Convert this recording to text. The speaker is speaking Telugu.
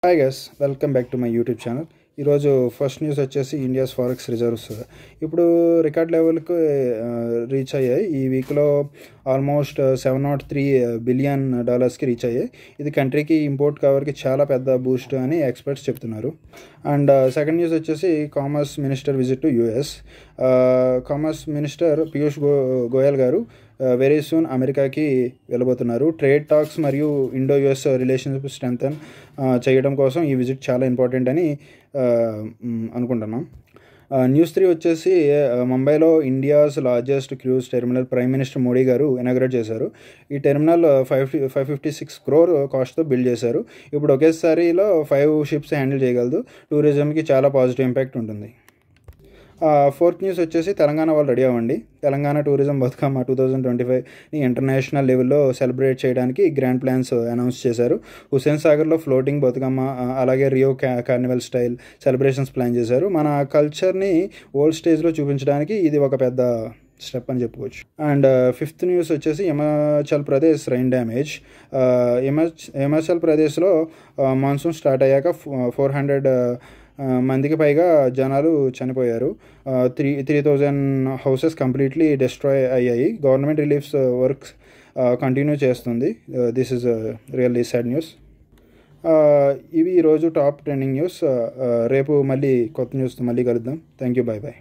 Hi guys, welcome back to my YouTube channel. ఈరోజు ఫస్ట్ న్యూస్ వచ్చేసి ఇండియాస్ ఫారెక్స్ రిజర్వ్స్ ఇప్పుడు రికార్డ్ లెవెల్కి రీచ్ అయ్యాయి. ఈ వీక్లో ఆల్మోస్ట్ $703 బిలియన్ రీచ్ అయ్యాయి. ఇది కంట్రీకి ఇంపోర్ట్ కవర్కి చాలా పెద్ద బూస్ట్ అని ఎక్స్పర్ట్స్ చెప్తున్నారు. అండ్ సెకండ్ న్యూస్ వచ్చేసి commerce minister visit to US. Commerce minister Piyush Goyal గారు వెరీ సూన్ అమెరికాకి వెళ్ళబోతున్నారు. ట్రేడ్ టాక్స్ మరియు ఇండో యుఎస్ రిలేషన్షిప్ స్ట్రెంథన్ చేయడం కోసం ఈ విజిట్ చాలా ఇంపార్టెంట్ అని అనుకుంటున్నాం. న్యూస్ 3 వచ్చేసి ముంబైలో India's largest cruise terminal prime minister Modi గారు ఇనాగ్రేట్ చేశారు. ఈ టెర్మినల్ 556 crore కాస్ట్తో బిల్డ్ చేశారు. ఇప్పుడు ఒకేసారిలో 5 షిప్స్ హ్యాండిల్ చేయగలదు. టూరిజంకి చాలా పాజిటివ్ ఇంపాక్ట్ ఉంటుంది. ఫోర్త్ న్యూస్ వచ్చేసి తెలంగాణ వాళ్ళు రెడీ అవ్వండి. తెలంగాణ టూరిజం బతుకమ్మ 2025ని ఇంటర్నేషనల్ లెవెల్లో సెలబ్రేట్ చేయడానికి గ్రాండ్ ప్లాన్స్ అనౌన్స్ చేశారు. హుస్సేన్ సాగర్లో ఫ్లోటింగ్ బతుకమ్మ, అలాగే Rio Carnival style celebrations plan చేశారు. మన కల్చర్ని ఓల్డ్ స్టేజ్లో చూపించడానికి ఇది ఒక పెద్ద స్టెప్ అని చెప్పుకోవచ్చు. అండ్ ఫిఫ్త్ న్యూస్ వచ్చేసి హిమాచల్ ప్రదేశ్ రైన్ డ్యామేజ్. హిమాచల్ ప్రదేశ్లో మాన్సూన్ స్టార్ట్ అయ్యాక 400 మందికి పైగా జనాలు చనిపోయారు. 3,000 హౌసెస్ కంప్లీట్లీ డిస్ట్రాయ్ అయ్యాయి. గవర్నమెంట్ రిలీఫ్స్ వర్క్స్ కంటిన్యూ చేస్తుంది. This is really sad news. ఇవి ఈరోజు టాప్ ట్రెండింగ్ న్యూస్. రేపు మళ్ళీ కొత్త న్యూస్తో మళ్ళీ కలుద్దాం. Thank you, bye bye.